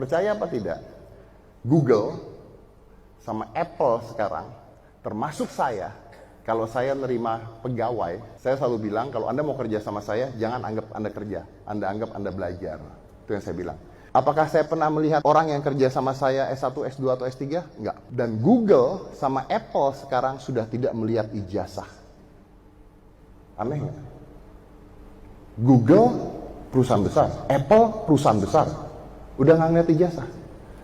Percaya apa tidak? Google sama Apple sekarang, termasuk saya, kalau saya nerima pegawai, saya selalu bilang kalau Anda mau kerja sama saya, jangan anggap Anda kerja, Anda anggap Anda belajar. Itu yang saya bilang. Apakah saya pernah melihat orang yang kerja sama saya S1, S2, atau S3? Enggak. Dan Google sama Apple sekarang sudah tidak melihat ijazah. Aneh nggak? Google perusahaan besar, Apple perusahaan besar, udah nggak ngeliat ijazah.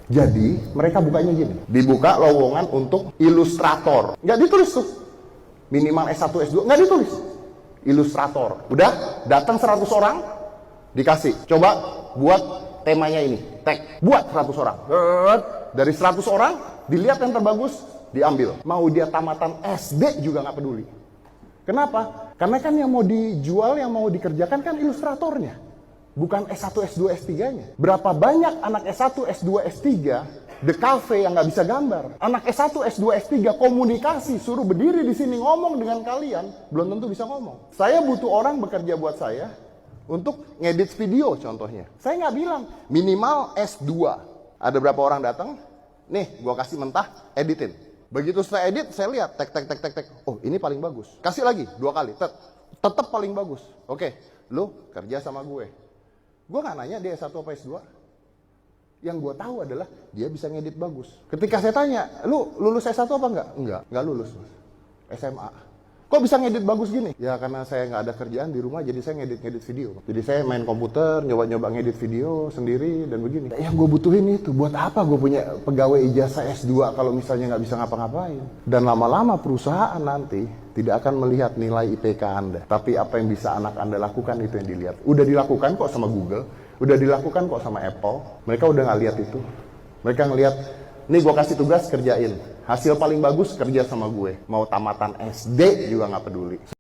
Jadi mereka bukanya gini, dibuka lowongan untuk ilustrator, nggak ditulis tuh, minimal S1, S2, nggak ditulis, ilustrator. Udah datang 100 orang, dikasih, coba buat temanya ini, tag, buat 100 orang. Dari 100 orang, dilihat yang terbagus, diambil. Mau dia tamatan SD juga nggak peduli. Kenapa? Karena kan yang mau dijual, yang mau dikerjakan kan ilustratornya, bukan S1, S2, S3-nya. Berapa banyak anak S1, S2, S3 the cafe yang nggak bisa gambar. Anak S1, S2, S3 komunikasi, suruh berdiri di sini ngomong dengan kalian, belum tentu bisa ngomong. Saya butuh orang bekerja buat saya untuk ngedit video contohnya. Saya nggak bilang minimal S2. Ada berapa orang datang? Nih, gua kasih mentah, editin. Begitu saya edit, saya lihat tek. Oh, ini paling bagus. Kasih lagi 2 kali, tetap paling bagus. Oke, lu kerja sama gue. Gue nggak nanya dia S1 apa S2. Yang gue tahu adalah dia bisa ngedit bagus. Ketika saya tanya, lu lulus S1 apa enggak? Enggak lulus. SMA. Kok bisa ngedit bagus gini? Ya karena saya nggak ada kerjaan di rumah, jadi saya ngedit video. Jadi saya main komputer, nyoba ngedit video sendiri dan begini. Yang gue butuhin itu, buat apa gue punya pegawai ijazah S2 kalau misalnya nggak bisa ngapa-ngapain? Dan lama-lama perusahaan nanti tidak akan melihat nilai IPK Anda. Tapi apa yang bisa anak Anda lakukan itu yang dilihat. Udah dilakukan kok sama Google, udah dilakukan kok sama Apple. Mereka udah nggak lihat itu. Mereka ngelihat, nih gue kasih tugas kerjain. Hasil paling bagus kerja sama gue. Mau tamatan SD juga nggak peduli.